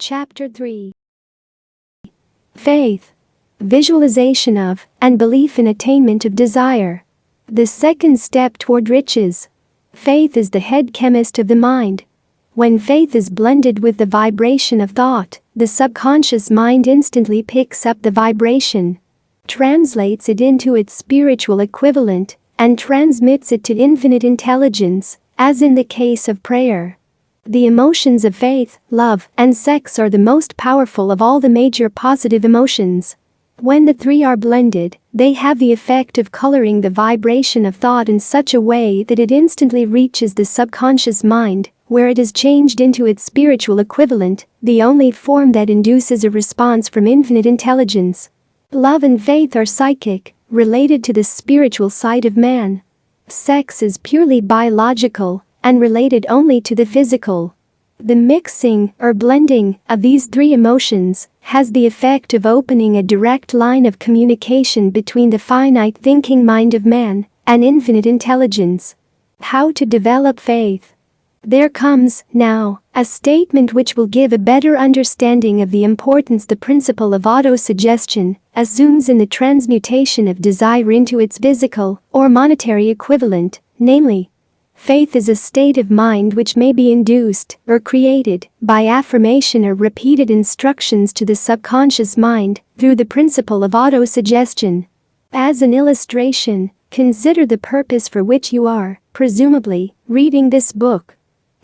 Chapter 3. Faith, visualization of, and belief in attainment of desire. The second step toward riches. Faith is the head chemist of the mind. When faith is blended with the vibration of thought, the subconscious mind instantly picks up the vibration, translates it into its spiritual equivalent, and transmits it to infinite intelligence, as in the case of prayer. The emotions of faith, love, and sex are the most powerful of all the major positive emotions. When the three are blended, they have the effect of coloring the vibration of thought in such a way that it instantly reaches the subconscious mind, where it is changed into its spiritual equivalent, the only form that induces a response from infinite intelligence. Love and faith are psychic, related to the spiritual side of man. Sex is purely biological, and related only to the physical. The mixing, or blending, of these three emotions has the effect of opening a direct line of communication between the finite thinking mind of man and infinite intelligence. How to develop faith? There comes, now, a statement which will give a better understanding of the importance the principle of autosuggestion assumes in the transmutation of desire into its physical or monetary equivalent, namely, faith is a state of mind which may be induced or created by affirmation or repeated instructions to the subconscious mind through the principle of autosuggestion. As an illustration, consider the purpose for which you are, presumably, reading this book.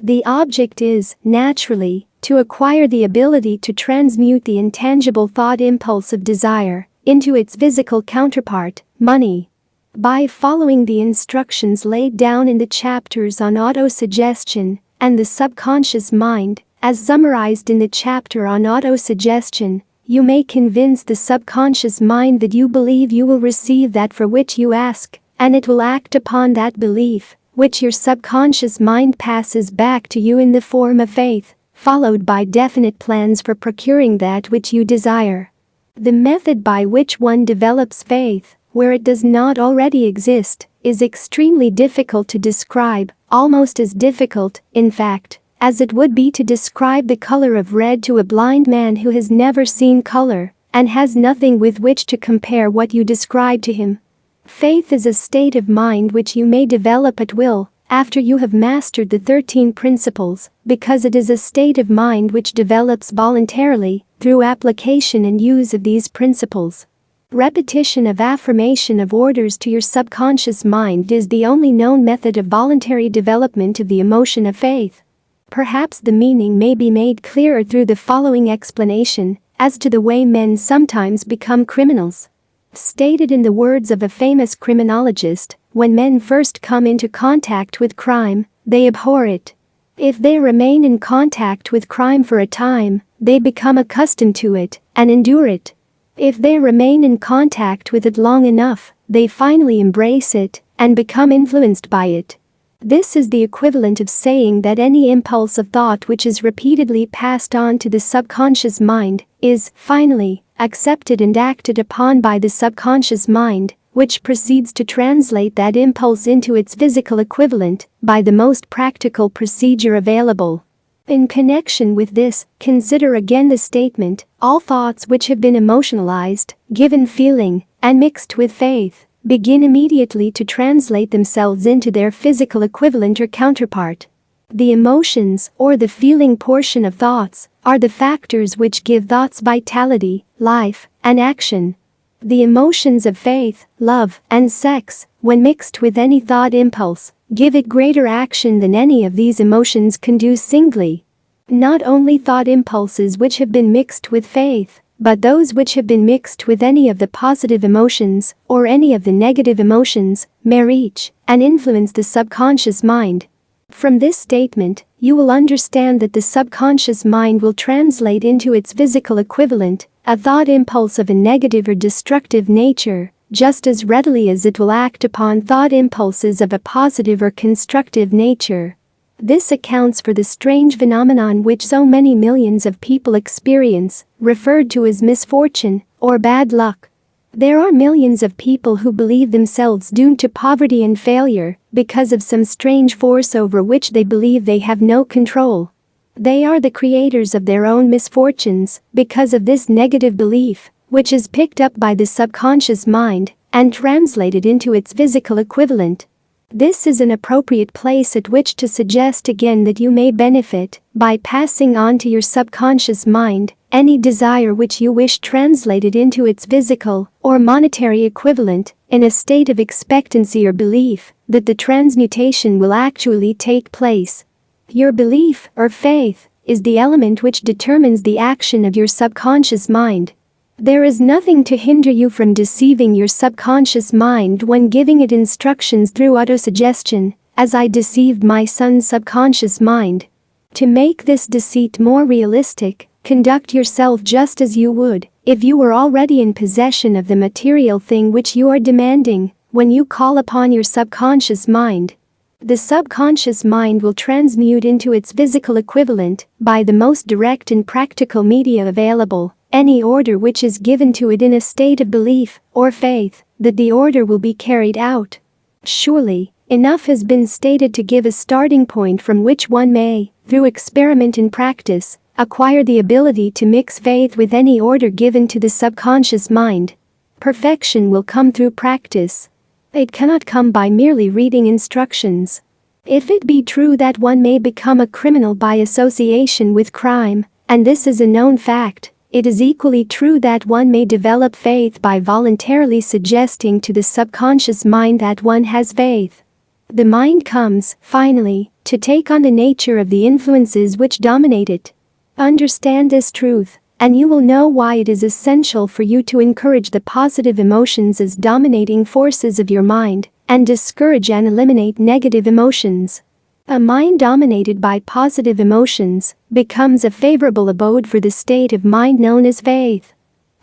The object is, naturally, to acquire the ability to transmute the intangible thought impulse of desire into its physical counterpart, money. By following the instructions laid down in the chapters on autosuggestion and the subconscious mind, as summarized in the chapter on autosuggestion, you may convince the subconscious mind that you believe you will receive that for which you ask, and it will act upon that belief, which your subconscious mind passes back to you in the form of faith, followed by definite plans for procuring that which you desire. The method by which one develops faith, where it does not already exist, is extremely difficult to describe, almost as difficult, in fact, as it would be to describe the color of red to a blind man who has never seen color and has nothing with which to compare what you describe to him. Faith is a state of mind which you may develop at will, after you have mastered the 13 principles, because it is a state of mind which develops voluntarily, through application and use of these principles. Repetition of affirmation of orders to your subconscious mind is the only known method of voluntary development of the emotion of faith. Perhaps the meaning may be made clearer through the following explanation as to the way men sometimes become criminals. Stated in the words of a famous criminologist, when men first come into contact with crime, they abhor it. If they remain in contact with crime for a time, they become accustomed to it and endure it. If they remain in contact with it long enough, they finally embrace it and become influenced by it. This is the equivalent of saying that any impulse of thought which is repeatedly passed on to the subconscious mind is, finally, accepted and acted upon by the subconscious mind, which proceeds to translate that impulse into its physical equivalent by the most practical procedure available. In connection with this, consider again the statement, all thoughts which have been emotionalized, given feeling, and mixed with faith, begin immediately to translate themselves into their physical equivalent or counterpart. The emotions, or the feeling portion of thoughts, are the factors which give thoughts vitality, life, and action. The emotions of faith, love, and sex, when mixed with any thought impulse, give it greater action than any of these emotions can do singly. Not only thought impulses which have been mixed with faith, but those which have been mixed with any of the positive emotions or any of the negative emotions may reach and influence the subconscious mind. From this statement, you will understand that the subconscious mind will translate into its physical equivalent a thought impulse of a negative or destructive nature, just as readily as it will act upon thought impulses of a positive or constructive nature. This accounts for the strange phenomenon which so many millions of people experience, referred to as misfortune or bad luck. There are millions of people who believe themselves doomed to poverty and failure because of some strange force over which they believe they have no control. They are the creators of their own misfortunes because of this negative belief, which is picked up by the subconscious mind and translated into its physical equivalent. This is an appropriate place at which to suggest again that you may benefit by passing on to your subconscious mind any desire which you wish translated into its physical or monetary equivalent in a state of expectancy or belief that the transmutation will actually take place. Your belief or faith is the element which determines the action of your subconscious mind. There is nothing to hinder you from deceiving your subconscious mind when giving it instructions through autosuggestion, as I deceived my son's subconscious mind. To make this deceit more realistic, conduct yourself just as you would if you were already in possession of the material thing which you are demanding when you call upon your subconscious mind. The subconscious mind will transmute into its physical equivalent by the most direct and practical media available any order which is given to it in a state of belief or faith that the order will be carried out. Surely, enough has been stated to give a starting point from which one may, through experiment and practice, acquire the ability to mix faith with any order given to the subconscious mind. Perfection will come through practice. It cannot come by merely reading instructions. If it be true that one may become a criminal by association with crime, and this is a known fact, it is equally true that one may develop faith by voluntarily suggesting to the subconscious mind that one has faith. The mind comes, finally, to take on the nature of the influences which dominate it. Understand this truth, and you will know why it is essential for you to encourage the positive emotions as dominating forces of your mind, and discourage and eliminate negative emotions. A mind dominated by positive emotions becomes a favorable abode for the state of mind known as faith.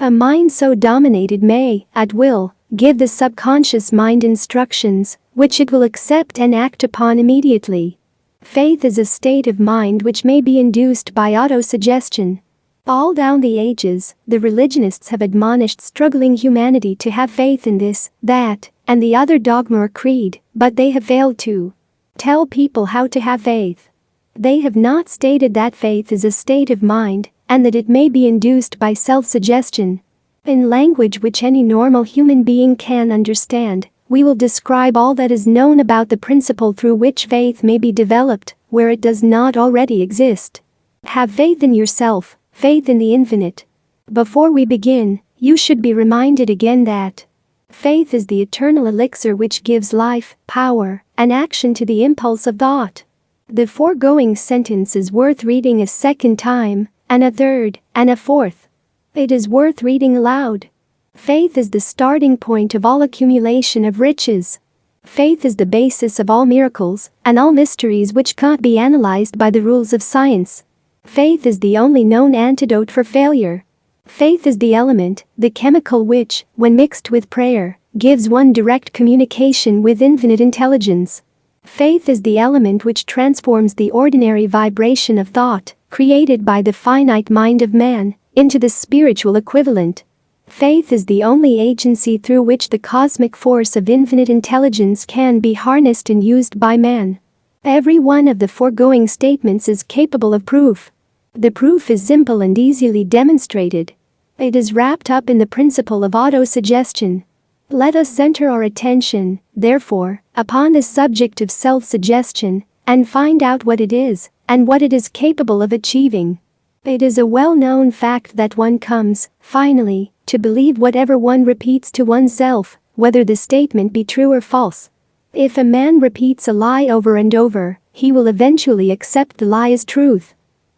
A mind so dominated may, at will, give the subconscious mind instructions, which it will accept and act upon immediately. Faith is a state of mind which may be induced by autosuggestion. All down the ages, the religionists have admonished struggling humanity to have faith in this, that, and the other dogma or creed, but they have failed to tell people how to have faith. They have not stated that faith is a state of mind, and that it may be induced by self-suggestion. In language which any normal human being can understand, we will describe all that is known about the principle through which faith may be developed, where it does not already exist. Have faith in yourself, faith in the infinite. Before we begin, you should be reminded again that faith is the eternal elixir which gives life, power, and action to the impulse of thought. The foregoing sentence is worth reading a second time, and a third, and a fourth. It is worth reading aloud. Faith is the starting point of all accumulation of riches. Faith is the basis of all miracles and all mysteries which can't be analyzed by the rules of science. Faith is the only known antidote for failure. Faith is the element, the chemical which, when mixed with prayer, gives one direct communication with infinite intelligence. Faith is the element which transforms the ordinary vibration of thought, created by the finite mind of man, into the spiritual equivalent. Faith is the only agency through which the cosmic force of infinite intelligence can be harnessed and used by man. Every one of the foregoing statements is capable of proof. The proof is simple and easily demonstrated. It is wrapped up in the principle of autosuggestion. Let us center our attention, therefore, upon the subject of self-suggestion, and find out what it is, and what it is capable of achieving. It is a well-known fact that one comes, finally, to believe whatever one repeats to oneself, whether the statement be true or false. If a man repeats a lie over and over, he will eventually accept the lie as truth.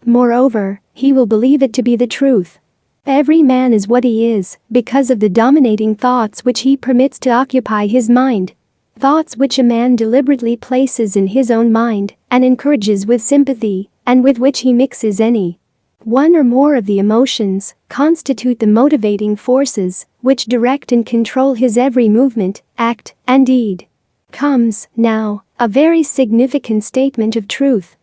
Moreover, he will believe it to be the truth. Every man is what he is because of the dominating thoughts which he permits to occupy his mind. Thoughts which a man deliberately places in his own mind and encourages with sympathy, and with which he mixes any one or more of the emotions, constitute the motivating forces which direct and control his every movement, act, and deed. Comes, now, a very significant statement of truth.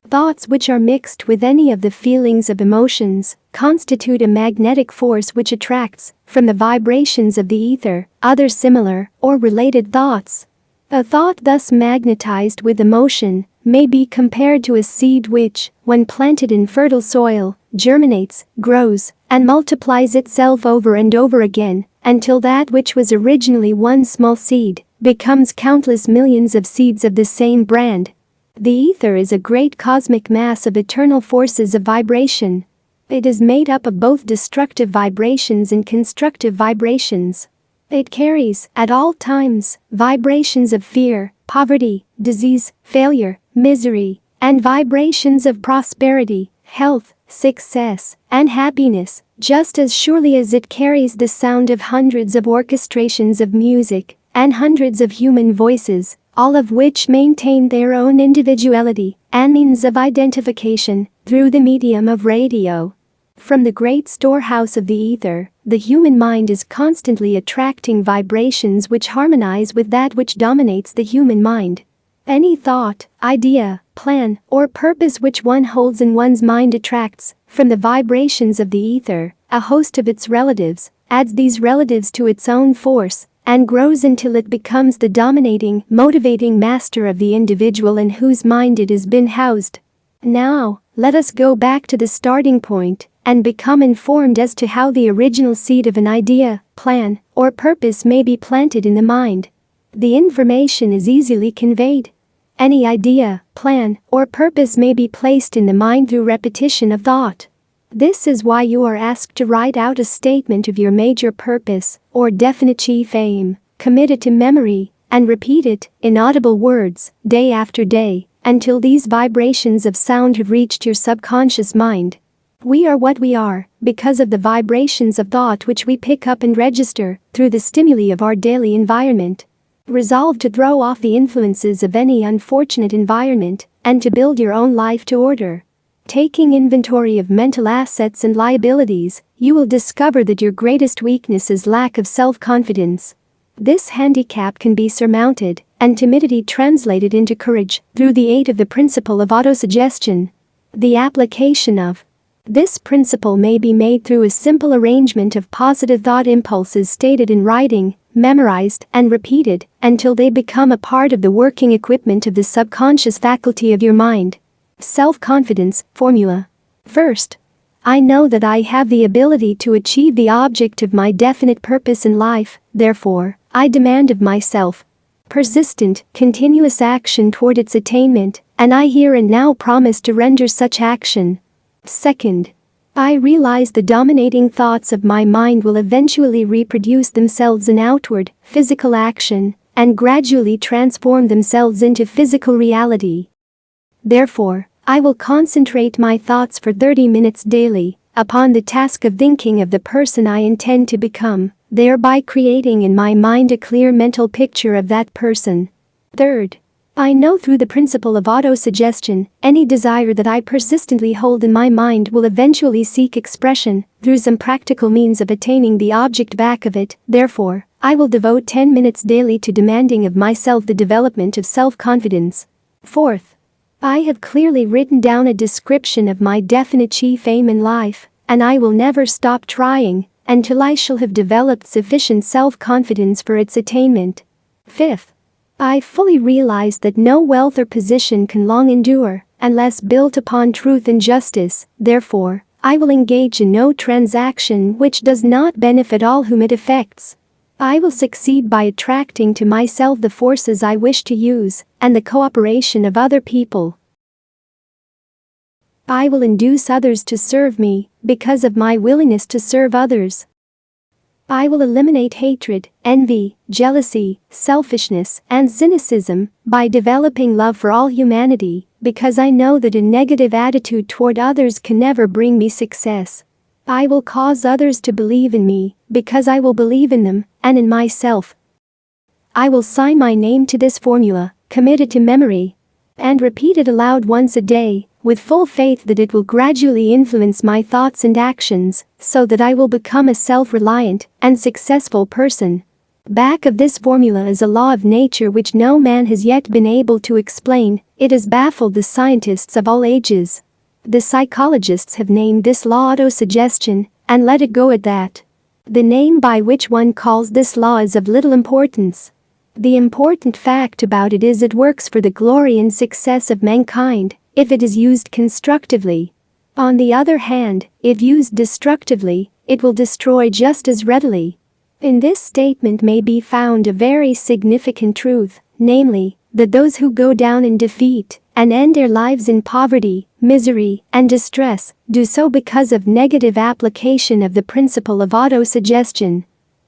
Thoughts which are mixed with any of the feelings of emotions constitute a magnetic force which attracts, from the vibrations of the ether, other similar or related thoughts. A thought thus magnetized with emotion may be compared to a seed which, when planted in fertile soil, germinates, grows, and multiplies itself over and over again, until that which was originally one small seed becomes countless millions of seeds of the same brand. The ether is a great cosmic mass of eternal forces of vibration. It is made up of both destructive vibrations and constructive vibrations. It carries, at all times, vibrations of fear, poverty, disease, failure, misery, and vibrations of prosperity, health, success, and happiness, just as surely as it carries the sound of hundreds of orchestrations of music and hundreds of human voices, all of which maintain their own individuality and means of identification through the medium of radio. From the great storehouse of the ether, the human mind is constantly attracting vibrations which harmonize with that which dominates the human mind. Any thought, idea, plan, or purpose which one holds in one's mind attracts, from the vibrations of the ether, a host of its relatives, adds these relatives to its own force, and grows until it becomes the dominating, motivating master of the individual in whose mind it has been housed. Now, let us go back to the starting point and become informed as to how the original seed of an idea, plan, or purpose may be planted in the mind. The information is easily conveyed. Any idea, plan, or purpose may be placed in the mind through repetition of thought. This is why you are asked to write out a statement of your major purpose or definite chief aim, commit it to memory, and repeat it in audible words, day after day, until these vibrations of sound have reached your subconscious mind. We are what we are because of the vibrations of thought which we pick up and register through the stimuli of our daily environment. Resolve to throw off the influences of any unfortunate environment and to build your own life to order. Taking inventory of mental assets and liabilities, you will discover that your greatest weakness is lack of self-confidence. This handicap can be surmounted and timidity translated into courage through the aid of the principle of autosuggestion. The application of this principle may be made through a simple arrangement of positive thought impulses stated in writing, memorized, and repeated until they become a part of the working equipment of the subconscious faculty of your mind. Self-confidence formula. First, I know that I have the ability to achieve the object of my definite purpose in life, therefore, I demand of myself persistent, continuous action toward its attainment, and I here and now promise to render such action. Second, I realize the dominating thoughts of my mind will eventually reproduce themselves in outward, physical action, and gradually transform themselves into physical reality. Therefore, I will concentrate my thoughts for 30 minutes daily upon the task of thinking of the person I intend to become, thereby creating in my mind a clear mental picture of that person. Third, I know through the principle of autosuggestion, any desire that I persistently hold in my mind will eventually seek expression through some practical means of attaining the object back of it. Therefore, I will devote 10 minutes daily to demanding of myself the development of self-confidence. Fourth, I have clearly written down a description of my definite chief aim in life, and I will never stop trying until I shall have developed sufficient self-confidence for its attainment. Fifth, I fully realize that no wealth or position can long endure unless built upon truth and justice. Therefore, I will engage in no transaction which does not benefit all whom it affects. I will succeed by attracting to myself the forces I wish to use and the cooperation of other people. I will induce others to serve me because of my willingness to serve others. I will eliminate hatred, envy, jealousy, selfishness, and cynicism by developing love for all humanity, because I know that a negative attitude toward others can never bring me success. I will cause others to believe in me, because I will believe in them and in myself. I will sign my name to this formula, commit it to memory, and repeat it aloud once a day, with full faith that it will gradually influence my thoughts and actions, so that I will become a self-reliant and successful person. Back of this formula is a law of nature which no man has yet been able to explain. It has baffled the scientists of all ages. The psychologists have named this law autosuggestion, and let it go at that. The name by which one calls this law is of little importance. The important fact about it is it works for the glory and success of mankind if it is used constructively. On the other hand, if used destructively, it will destroy just as readily. In this statement may be found a very significant truth, namely, that those who go down in defeat and end their lives in poverty, misery, and distress do so because of negative application of the principle of autosuggestion.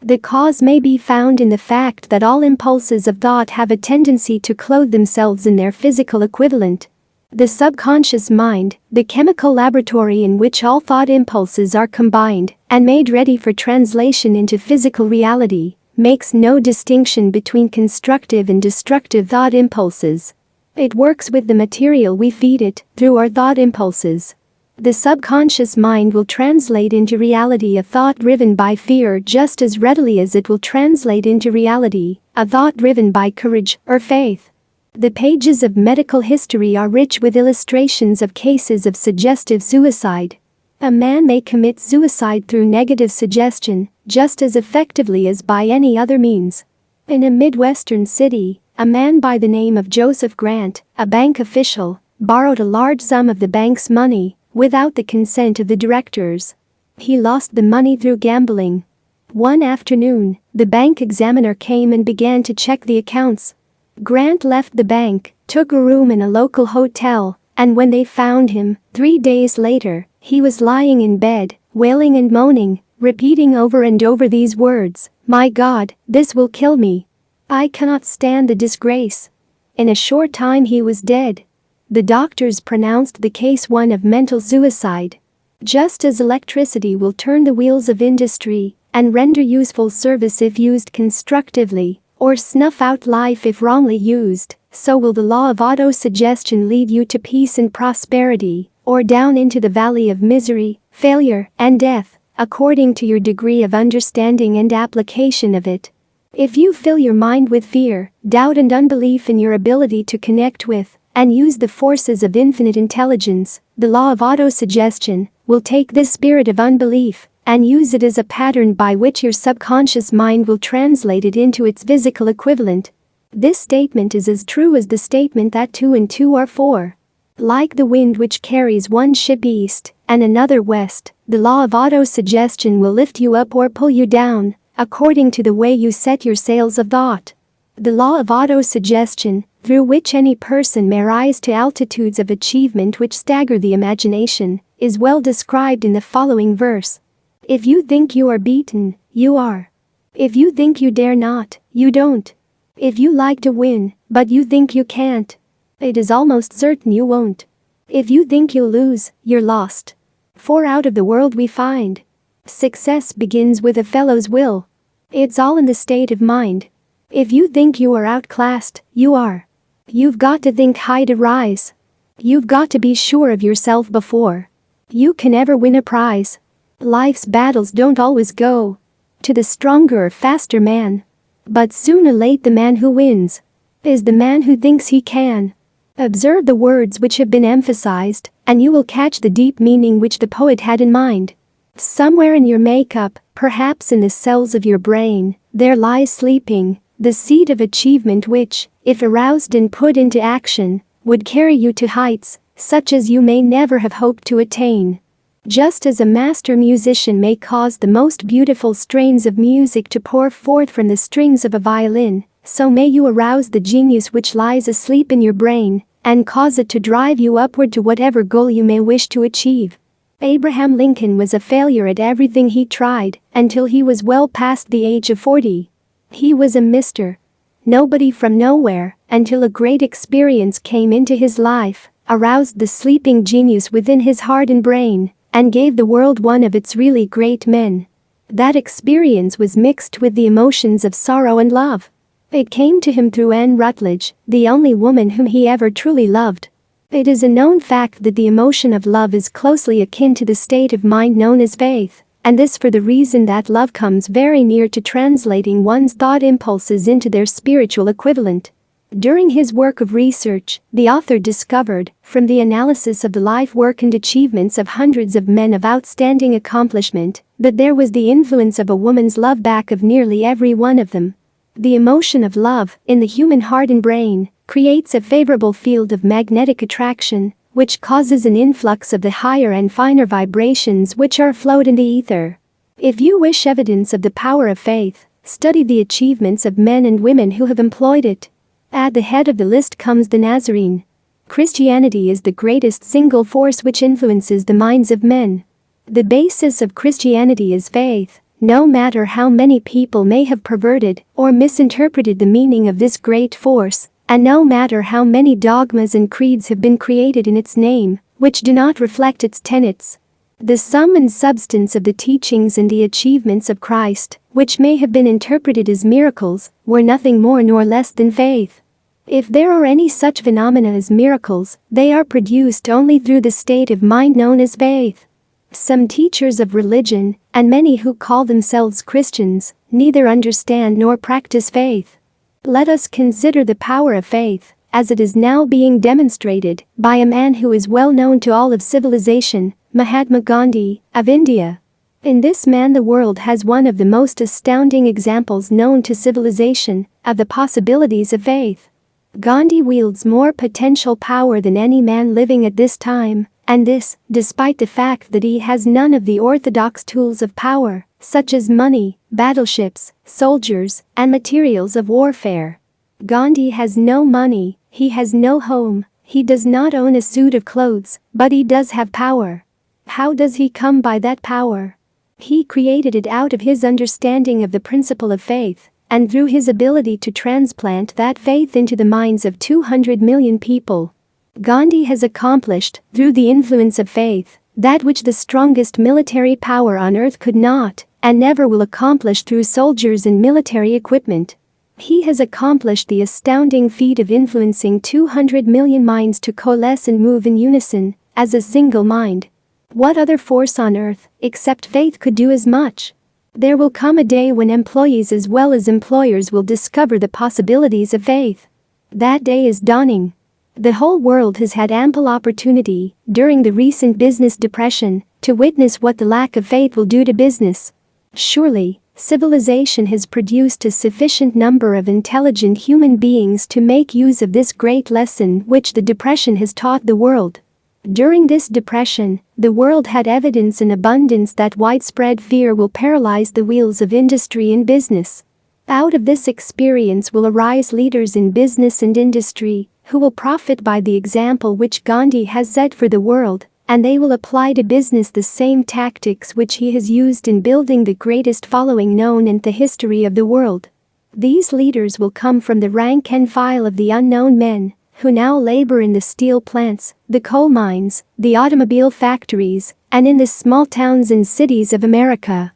The cause may be found in the fact that all impulses of thought have a tendency to clothe themselves in their physical equivalent. The subconscious mind, the chemical laboratory in which all thought impulses are combined and made ready for translation into physical reality, makes no distinction between constructive and destructive thought impulses. It works with the material we feed it through our thought impulses. The subconscious mind will translate into reality a thought driven by fear just as readily as it will translate into reality a thought driven by courage or faith. The pages of medical history are rich with illustrations of cases of suggestive suicide. A man may commit suicide through negative suggestion just as effectively as by any other means. In a Midwestern city, a man by the name of Joseph Grant, a bank official, borrowed a large sum of the bank's money without the consent of the directors. He lost the money through gambling. One afternoon, the bank examiner came and began to check the accounts. Grant left the bank, took a room in a local hotel, and when they found him, 3 days later, he was lying in bed, wailing and moaning, repeating over and over these words, "My God, this will kill me. I cannot stand the disgrace." In a short time he was dead. The doctors pronounced the case one of mental suicide. Just as electricity will turn the wheels of industry and render useful service if used constructively, or snuff out life if wrongly used, so will the law of autosuggestion lead you to peace and prosperity, or down into the valley of misery, failure, and death, according to your degree of understanding and application of it. If you fill your mind with fear, doubt, and unbelief in your ability to connect with and use the forces of infinite intelligence, the law of autosuggestion will take this spirit of unbelief and use it as a pattern by which your subconscious mind will translate it into its physical equivalent. This statement is as true as the statement that 2 and 2 are 4. Like the wind which carries one ship east and another west, the law of autosuggestion will lift you up or pull you down, according to the way you set your sails of thought. The law of autosuggestion, through which any person may rise to altitudes of achievement which stagger the imagination, is well described in the following verse. If you think you are beaten, you are. If you think you dare not, you don't. If you like to win, but you think you can't, it is almost certain you won't. If you think you'll lose, you're lost. For out of the world we find success begins with a fellow's will. It's all in the state of mind. If you think you are outclassed, you are. You've got to think high to rise. You've got to be sure of yourself before you can ever win a prize. Life's battles don't always go to the stronger or faster man. But soon or late the man who wins is the man who thinks he can. Observe the words which have been emphasized, and you will catch the deep meaning which the poet had in mind. Somewhere in your makeup, perhaps in the cells of your brain, there lies sleeping the seed of achievement which, if aroused and put into action, would carry you to heights such as you may never have hoped to attain. Just as a master musician may cause the most beautiful strains of music to pour forth from the strings of a violin, so may you arouse the genius which lies asleep in your brain and cause it to drive you upward to whatever goal you may wish to achieve. Abraham Lincoln was a failure at everything he tried until he was well past the age of 40. He was a Mr. Nobody from nowhere until a great experience came into his life, aroused the sleeping genius within his heart and brain, and gave the world one of its really great men. That experience was mixed with the emotions of sorrow and love. It came to him through Anne Rutledge, the only woman whom he ever truly loved. It is a known fact that the emotion of love is closely akin to the state of mind known as faith, and this for the reason that love comes very near to translating one's thought impulses into their spiritual equivalent. During his work of research, the author discovered, from the analysis of the life work and achievements of hundreds of men of outstanding accomplishment, that there was the influence of a woman's love back of nearly every one of them. The emotion of love, in the human heart and brain, creates a favorable field of magnetic attraction, which causes an influx of the higher and finer vibrations which are afloat in the ether. If you wish evidence of the power of faith, study the achievements of men and women who have employed it. At the head of the list comes the Nazarene. Christianity is the greatest single force which influences the minds of men. The basis of Christianity is faith, no matter how many people may have perverted or misinterpreted the meaning of this great force, and no matter how many dogmas and creeds have been created in its name, which do not reflect its tenets. The sum and substance of the teachings and the achievements of Christ, which may have been interpreted as miracles, were nothing more nor less than faith. If there are any such phenomena as miracles, they are produced only through the state of mind known as faith. Some teachers of religion, and many who call themselves Christians, neither understand nor practice faith. Let us consider the power of faith, as it is now being demonstrated by a man who is well known to all of civilization, Mahatma Gandhi, of India. In this man the world has one of the most astounding examples known to civilization of the possibilities of faith. Gandhi wields more potential power than any man living at this time, and this, despite the fact that he has none of the orthodox tools of power, such as money, battleships, soldiers, and materials of warfare. Gandhi has no money, he has no home, he does not own a suit of clothes, but he does have power. How does he come by that power? He created it out of his understanding of the principle of faith, and through his ability to transplant that faith into the minds of 200 million people. Gandhi has accomplished, through the influence of faith, that which the strongest military power on earth could not, and never will accomplish through soldiers and military equipment. He has accomplished the astounding feat of influencing 200 million minds to coalesce and move in unison, as a single mind. What other force on earth, except faith, could do as much? There will come a day when employees as well as employers will discover the possibilities of faith. That day is dawning. The whole world has had ample opportunity, during the recent business depression, to witness what the lack of faith will do to business. Surely, civilization has produced a sufficient number of intelligent human beings to make use of this great lesson which the depression has taught the world. During this depression, the world had evidence in abundance that widespread fear will paralyze the wheels of industry and business. Out of this experience will arise leaders in business and industry, who will profit by the example which Gandhi has set for the world, and they will apply to business the same tactics which he has used in building the greatest following known in the history of the world. These leaders will come from the rank and file of the unknown men, who now labor in the steel plants, the coal mines, the automobile factories, and in the small towns and cities of America.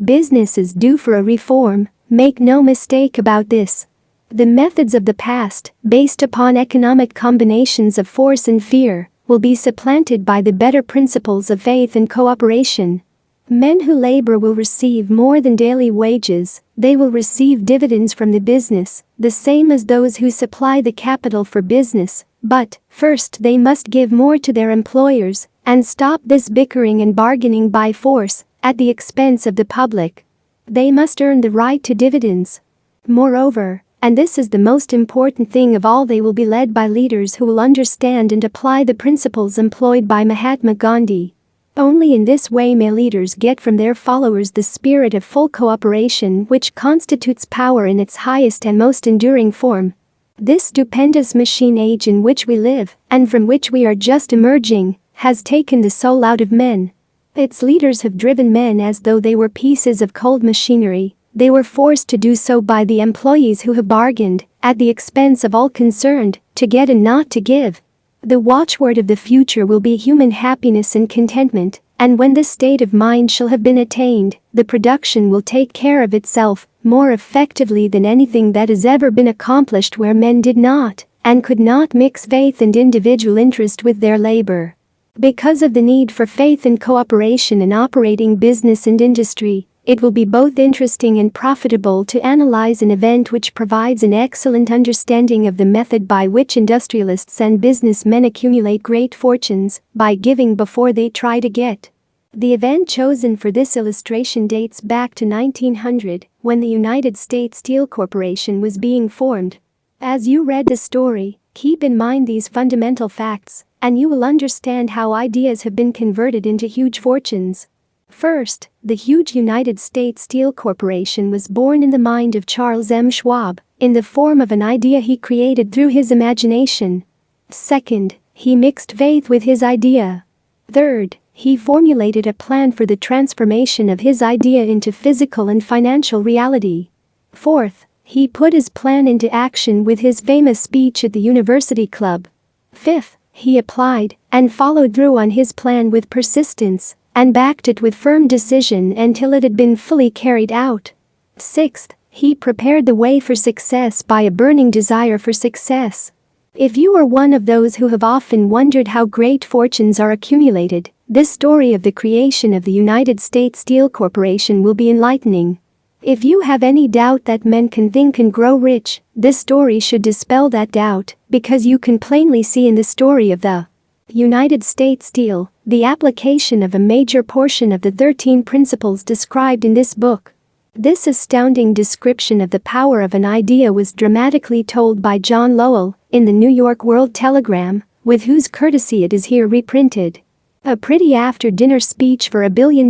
Business is due for a reform, make no mistake about this. The methods of the past, based upon economic combinations of force and fear, will be supplanted by the better principles of faith and cooperation. Men who labor will receive more than daily wages, they will receive dividends from the business, the same as those who supply the capital for business, but, first they must give more to their employers, and stop this bickering and bargaining by force, at the expense of the public. They must earn the right to dividends. Moreover, and this is the most important thing of all, they will be led by leaders who will understand and apply the principles employed by Mahatma Gandhi. Only in this way may leaders get from their followers the spirit of full cooperation which constitutes power in its highest and most enduring form. This stupendous machine age in which we live, and from which we are just emerging, has taken the soul out of men. Its leaders have driven men as though they were pieces of cold machinery. They were forced to do so by the employees who have bargained, at the expense of all concerned, to get and not to give. The watchword of the future will be human happiness and contentment, and when this state of mind shall have been attained, the production will take care of itself more effectively than anything that has ever been accomplished where men did not, and could not mix faith and individual interest with their labor. Because of the need for faith and cooperation in operating business and industry, it will be both interesting and profitable to analyze an event which provides an excellent understanding of the method by which industrialists and businessmen accumulate great fortunes, by giving before they try to get. The event chosen for this illustration dates back to 1900, when the United States Steel Corporation was being formed. As you read the story, keep in mind these fundamental facts, and you will understand how ideas have been converted into huge fortunes. First, the huge United States Steel Corporation was born in the mind of Charles M. Schwab, in the form of an idea he created through his imagination. Second, he mixed faith with his idea. Third, he formulated a plan for the transformation of his idea into physical and financial reality. Fourth, he put his plan into action with his famous speech at the University Club. Fifth, he applied and followed through on his plan with persistence and backed it with firm decision until it had been fully carried out. Sixth, he prepared the way for success by a burning desire for success. If you are one of those who have often wondered how great fortunes are accumulated, this story of the creation of the United States Steel Corporation will be enlightening. If you have any doubt that men can think and grow rich, this story should dispel that doubt, because you can plainly see in the story of the United States Steel the application of a major portion of the 13 principles described in this book. This astounding description of the power of an idea was dramatically told by John Lowell in the New York World Telegram, with whose courtesy it is here reprinted. A pretty after-dinner speech for $1 billion.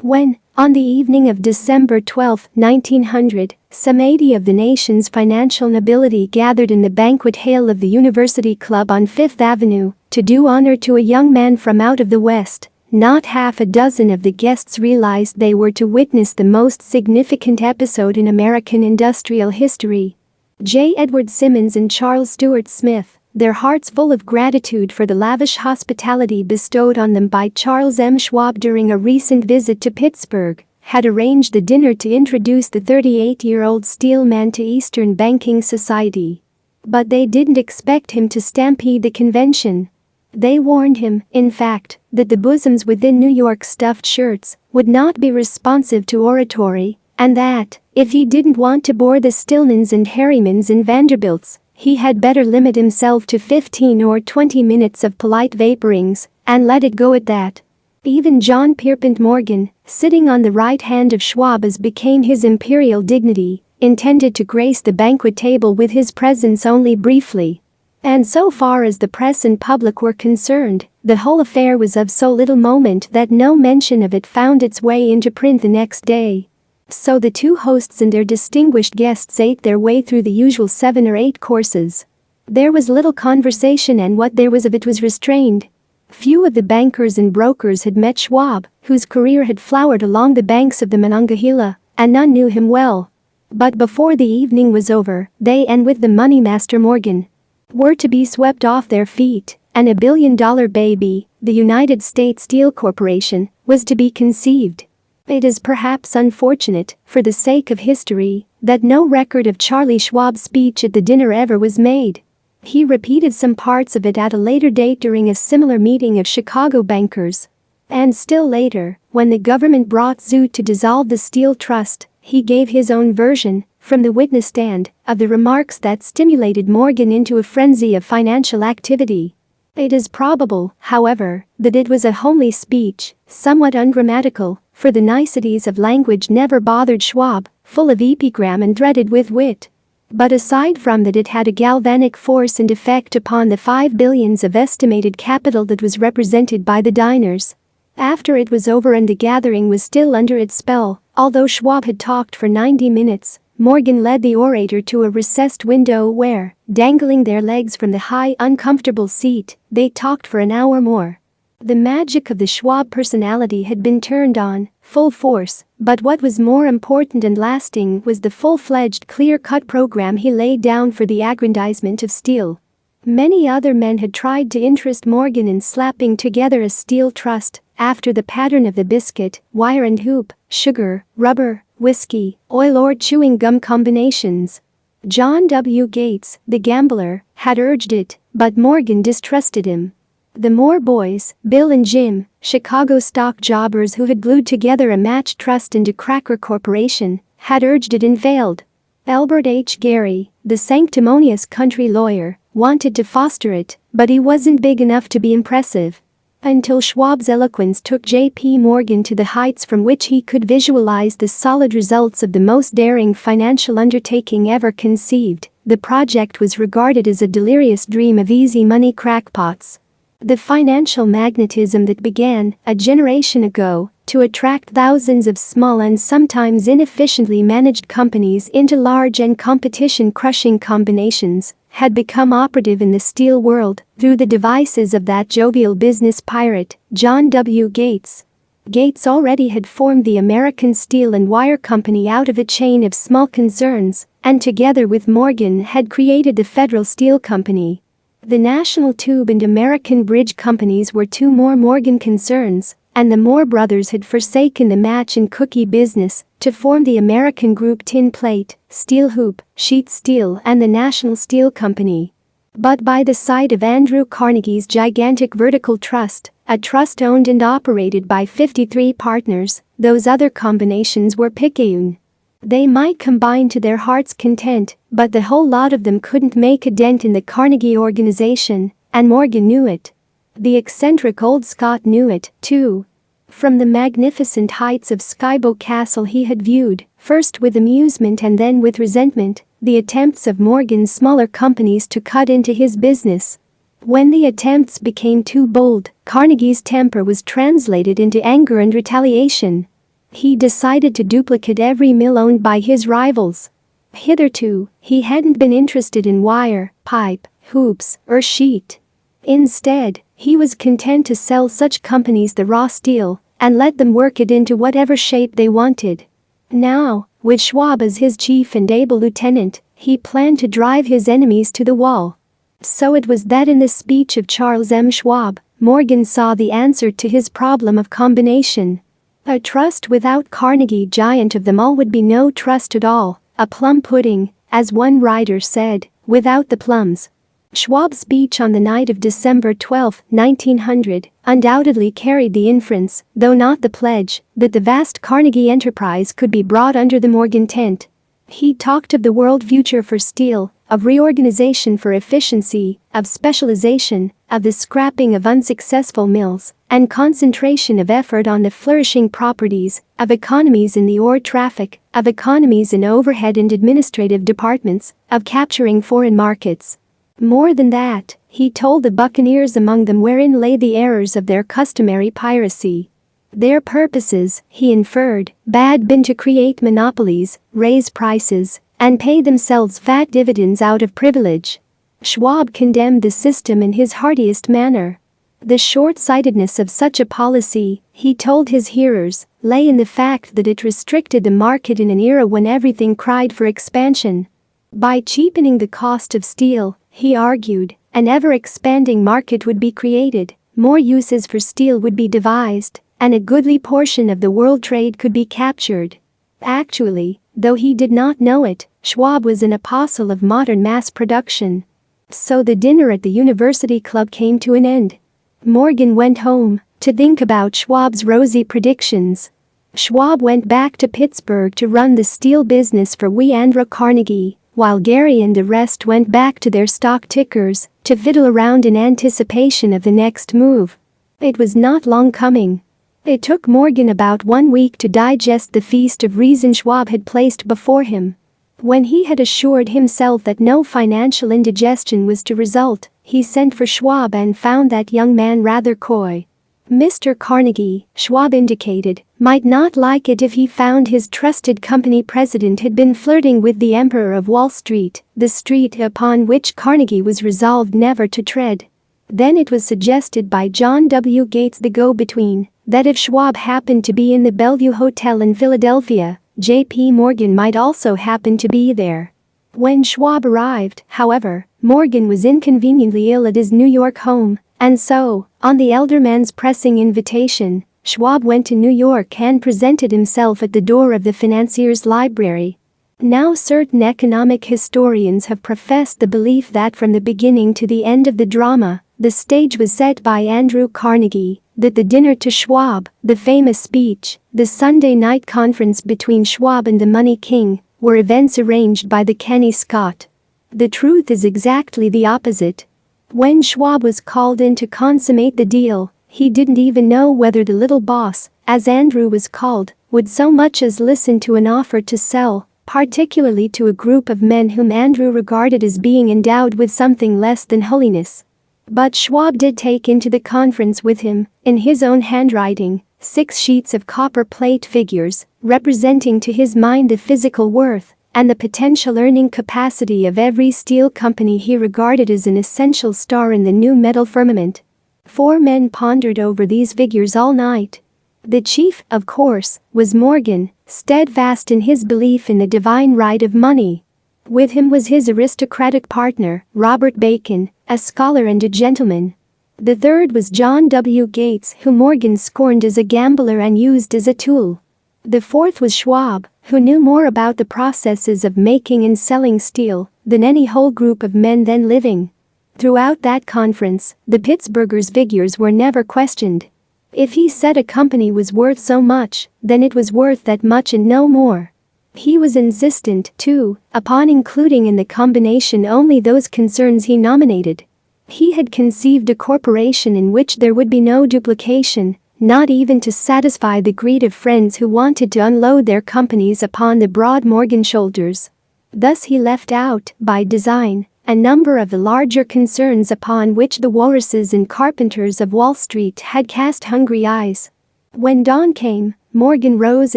When, on the evening of December 12, 1900, some 80 of the nation's financial nobility gathered in the banquet hall of the University Club on Fifth Avenue to do honor to a young man from out of the West, not half a dozen of the guests realized they were to witness the most significant episode in American industrial history. J. Edward Simmons and Charles Stuart Smith, their hearts full of gratitude for the lavish hospitality bestowed on them by Charles M. Schwab during a recent visit to Pittsburgh, had arranged the dinner to introduce the 38-year-old steel man to Eastern banking society. But they didn't expect him to stampede the convention. They warned him, in fact, that the bosoms within New York stuffed shirts would not be responsive to oratory, and that, if he didn't want to bore the Stillmans and Harrimans and Vanderbilts, he had better limit himself to 15 or 20 minutes of polite vaporings and let it go at that. Even John Pierpont Morgan, sitting on the right hand of Schwab as became his imperial dignity, intended to grace the banquet table with his presence only briefly. And so far as the press and public were concerned, the whole affair was of so little moment that no mention of it found its way into print the next day. So the two hosts and their distinguished guests ate their way through the usual 7 or 8 courses. There was little conversation, and what there was of it was restrained. Few of the bankers and brokers had met Schwab, whose career had flowered along the banks of the Monongahela, and none knew him well. But before the evening was over, they, and with the money master Morgan, were to be swept off their feet, and $1 billion baby, the United States Steel Corporation, was to be conceived. It is perhaps unfortunate, for the sake of history, that no record of Charlie Schwab's speech at the dinner ever was made. He repeated some parts of it at a later date during a similar meeting of Chicago bankers. And still later, when the government brought suit to dissolve the Steel Trust, he gave his own version, from the witness stand, of the remarks that stimulated Morgan into a frenzy of financial activity. It is probable, however, that it was a homely speech, somewhat ungrammatical, for the niceties of language never bothered Schwab, full of epigram and threaded with wit. But aside from that, it had a galvanic force and effect upon the 5 billions of estimated capital that was represented by the diners. After it was over and the gathering was still under its spell, although Schwab had talked for 90 minutes, Morgan led the orator to a recessed window where, dangling their legs from the high, uncomfortable seat, they talked for an hour more. The magic of the Schwab personality had been turned on, full force, but what was more important and lasting was the full-fledged, clear-cut program he laid down for the aggrandizement of steel. Many other men had tried to interest Morgan in slapping together a steel trust, after the pattern of the biscuit, wire and hoop, sugar, rubber, whiskey, oil or chewing gum combinations. John W. Gates, the gambler, had urged it, but Morgan distrusted him. The Moore boys, Bill and Jim, Chicago stock jobbers who had glued together a matched trust into Cracker Corporation, had urged it and failed. Albert H. Gary, the sanctimonious country lawyer, wanted to foster it, but he wasn't big enough to be impressive. Until Schwab's eloquence took J.P. Morgan to the heights from which he could visualize the solid results of the most daring financial undertaking ever conceived, the project was regarded as a delirious dream of easy money crackpots. The financial magnetism that began, a generation ago, to attract thousands of small and sometimes inefficiently managed companies into large and competition-crushing combinations, had become operative in the steel world through the devices of that jovial business pirate, John W. Gates. Gates already had formed the American Steel and Wire Company out of a chain of small concerns, and together with Morgan had created the Federal Steel Company. The National Tube and American Bridge Companies were two more Morgan concerns, and the Moore brothers had forsaken the match and cookie business to form the American Group Tin Plate, Steel Hoop, Sheet Steel and the National Steel Company. But by the side of Andrew Carnegie's gigantic vertical trust, a trust owned and operated by 53 partners, those other combinations were picayune. They might combine to their heart's content, but the whole lot of them couldn't make a dent in the Carnegie organization, and Morgan knew it. The eccentric old Scot knew it, too. From the magnificent heights of Skybow Castle he had viewed, first with amusement and then with resentment, the attempts of Morgan's smaller companies to cut into his business. When the attempts became too bold, Carnegie's temper was translated into anger and retaliation. He decided to duplicate every mill owned by his rivals. Hitherto, he hadn't been interested in wire, pipe, hoops, or sheet. Instead, he was content to sell such companies the raw steel and let them work it into whatever shape they wanted. Now, with Schwab as his chief and able lieutenant, he planned to drive his enemies to the wall. So it was that in the speech of Charles M. Schwab, Morgan saw the answer to his problem of combination. A trust without Carnegie, giant of them all, would be no trust at all, a plum pudding, as one writer said, without the plums. Schwab's speech on the night of December 12, 1900, undoubtedly carried the inference, though not the pledge, that the vast Carnegie enterprise could be brought under the Morgan tent. He talked of the world future for steel, of reorganization for efficiency, of specialization, of the scrapping of unsuccessful mills, and concentration of effort on the flourishing properties, of economies in the ore traffic, of economies in overhead and administrative departments, of capturing foreign markets. More than that, he told the buccaneers among them wherein lay the errors of their customary piracy. Their purposes, he inferred, had been to create monopolies, raise prices, and pay themselves fat dividends out of privilege. Schwab condemned the system in his heartiest manner. The short-sightedness of such a policy, he told his hearers, lay in the fact that it restricted the market in an era when everything cried for expansion. By cheapening the cost of steel, he argued, an ever-expanding market would be created, more uses for steel would be devised, and a goodly portion of the world trade could be captured. Actually, though he did not know it, Schwab was an apostle of modern mass production. So the dinner at the University Club came to an end. Morgan went home to think about Schwab's rosy predictions. Schwab went back to Pittsburgh to run the steel business for Andrew Carnegie, while Gary and the rest went back to their stock tickers to fiddle around in anticipation of the next move. It was not long coming. It took Morgan about 1 week to digest the feast of reason Schwab had placed before him. When he had assured himself that no financial indigestion was to result, he sent for Schwab and found that young man rather coy. Mr. Carnegie, Schwab indicated, might not like it if he found his trusted company president had been flirting with the Emperor of Wall Street, the street upon which Carnegie was resolved never to tread. Then it was suggested by John W. Gates, the go-between, that if Schwab happened to be in the Bellevue Hotel in Philadelphia, J.P. Morgan might also happen to be there. When Schwab arrived, however, Morgan was inconveniently ill at his New York home, and so, on the elder man's pressing invitation, Schwab went to New York and presented himself at the door of the financier's library. Now certain economic historians have professed the belief that from the beginning to the end of the drama, the stage was set by Andrew Carnegie, that the dinner to Schwab, the famous speech, the Sunday night conference between Schwab and the Money King, were events arranged by the canny Scot. The truth is exactly the opposite. When Schwab was called in to consummate the deal, He didn't even know whether the little boss, as Andrew was called, would so much as listen to an offer to sell, particularly to a group of men whom Andrew regarded as being endowed with something less than holiness. But Schwab did take into the conference with him, in his own handwriting, 6 sheets of copper plate figures, representing to his mind the physical worth and the potential earning capacity of every steel company he regarded as an essential star in the new metal firmament. 4 men pondered over these figures all night. The chief, of course, was Morgan, steadfast in his belief in the divine right of money. With him was his aristocratic partner, Robert Bacon, a scholar and a gentleman. The third was John W. Gates, whom Morgan scorned as a gambler and used as a tool. The fourth was Schwab, who knew more about the processes of making and selling steel than any whole group of men then living. Throughout that conference, the Pittsburghers' figures were never questioned. If he said a company was worth so much, then it was worth that much and no more. He was insistent, too, upon including in the combination only those concerns he nominated. He had conceived a corporation in which there would be no duplication, not even to satisfy the greed of friends who wanted to unload their companies upon the broad Morgan shoulders. Thus he left out, by design, a number of the larger concerns upon which the walruses and carpenters of Wall Street had cast hungry eyes. When dawn came, Morgan rose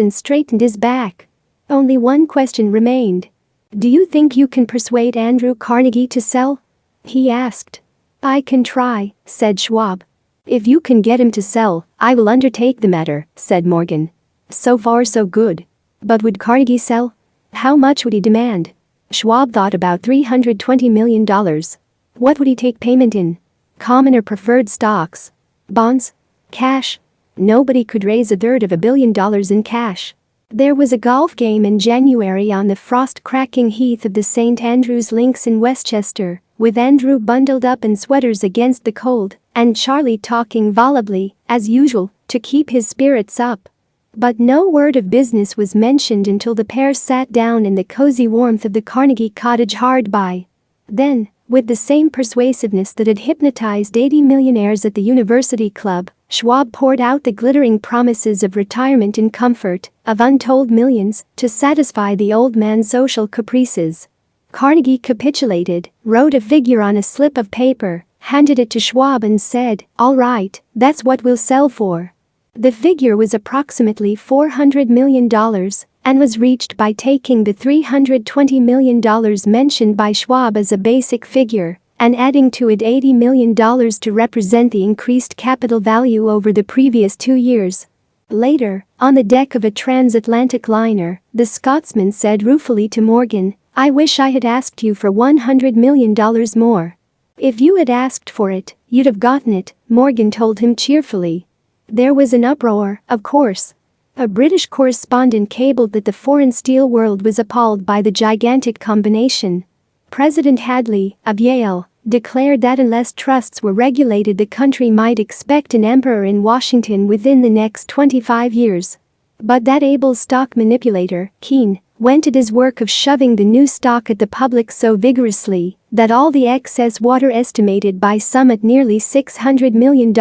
and straightened his back. Only one question remained. "Do you think you can persuade Andrew Carnegie to sell?" he asked. "I can try," said Schwab. "If you can get him to sell, I will undertake the matter," said Morgan. So far so good. But would Carnegie sell? How much would he demand? Schwab thought about $320 million. What would he take payment in? Common or preferred stocks? Bonds? Cash? Nobody could raise $1/3 billion in cash. There was a golf game in January on the frost-cracking heath of the St. Andrews Links in Westchester, with Andrew bundled up in sweaters against the cold, and Charlie talking volubly, as usual, to keep his spirits up. But no word of business was mentioned until the pair sat down in the cozy warmth of the Carnegie cottage hard by. Then, with the same persuasiveness that had hypnotized 80 millionaires at the University Club, Schwab poured out the glittering promises of retirement and comfort, of untold millions, to satisfy the old man's social caprices. Carnegie capitulated, wrote a figure on a slip of paper, handed it to Schwab and said, "All right, that's what we'll sell for." The figure was approximately $400 million and was reached by taking the $320 million mentioned by Schwab as a basic figure and adding to it $80 million to represent the increased capital value over the previous 2 years. Later, on the deck of a transatlantic liner, the Scotsman said ruefully to Morgan, "I wish I had asked you for $100 million more." "If you had asked for it, you'd have gotten it," Morgan told him cheerfully. There was an uproar, of course. A British correspondent cabled that the foreign steel world was appalled by the gigantic combination. President Hadley, of Yale, declared that unless trusts were regulated the country might expect an emperor in Washington within the next 25 years. But that able stock manipulator, Keene, went at his work of shoving the new stock at the public so vigorously that all the excess water, estimated by some at nearly $600 million,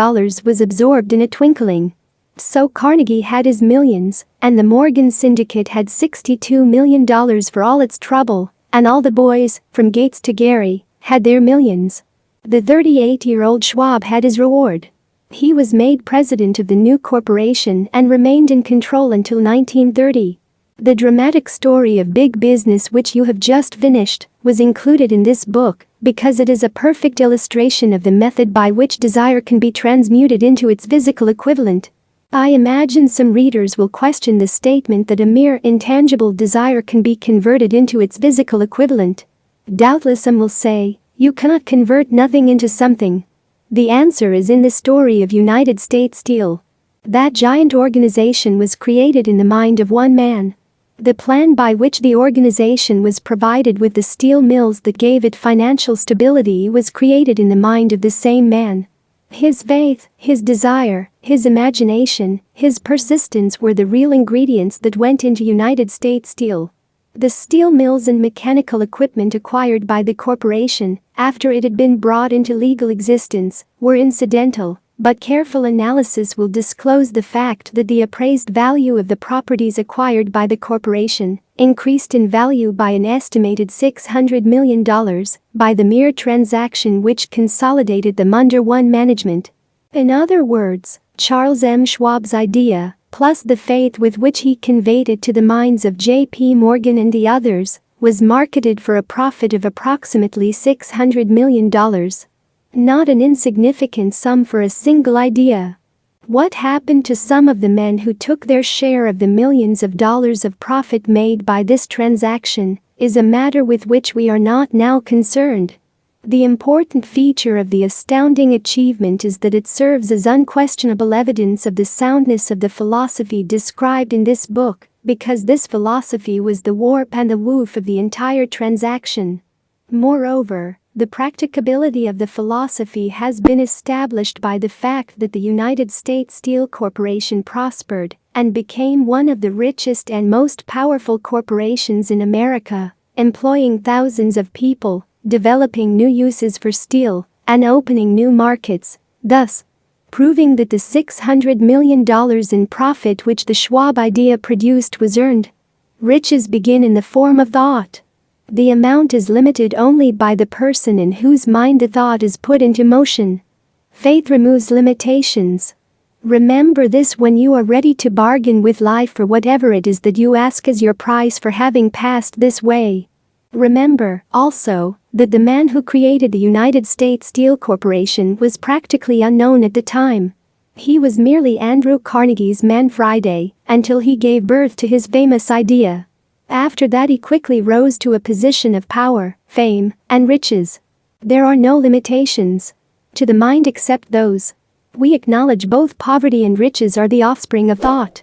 was absorbed in a twinkling. So Carnegie had his millions, and the Morgan Syndicate had $62 million for all its trouble, and all the boys, from Gates to Gary, had their millions. The 38-year-old Schwab had his reward. He was made president of the new corporation and remained in control until 1930. The dramatic story of big business which you have just finished was included in this book because it is a perfect illustration of the method by which desire can be transmuted into its physical equivalent. I imagine some readers will question the statement that a mere intangible desire can be converted into its physical equivalent. Doubtless some will say, you cannot convert nothing into something. The answer is in the story of United States Steel. That giant organization was created in the mind of one man. The plan by which the organization was provided with the steel mills that gave it financial stability was created in the mind of the same man. His faith, his desire, his imagination, his persistence were the real ingredients that went into United States Steel. The steel mills and mechanical equipment acquired by the corporation, after it had been brought into legal existence, were incidental, But careful analysis will disclose the fact that the appraised value of the properties acquired by the corporation increased in value by an estimated $600 million by the mere transaction which consolidated them under one management. In other words, Charles M. Schwab's idea, plus the faith with which he conveyed it to the minds of J.P. Morgan and the others, was marketed for a profit of approximately $600 million. Not an insignificant sum for a single idea. What happened to some of the men who took their share of the millions of dollars of profit made by this transaction is a matter with which we are not now concerned. The important feature of the astounding achievement is that it serves as unquestionable evidence of the soundness of the philosophy described in this book, because this philosophy was the warp and the woof of the entire transaction. Moreover, the practicability of the philosophy has been established by the fact that the United States Steel Corporation prospered and became one of the richest and most powerful corporations in America, employing thousands of people, developing new uses for steel, and opening new markets, thus proving that the $600 million in profit which the Schwab idea produced was earned. Riches begin in the form of thought. The amount is limited only by the person in whose mind the thought is put into motion. Faith removes limitations. Remember this when you are ready to bargain with life for whatever it is that you ask as your price for having passed this way. Remember, also, that the man who created the United States Steel Corporation was practically unknown at the time. He was merely Andrew Carnegie's man Friday until he gave birth to his famous idea. After that he quickly rose to a position of power, fame, and riches. There are no limitations to the mind except those. We acknowledge both poverty and riches are the offspring of thought.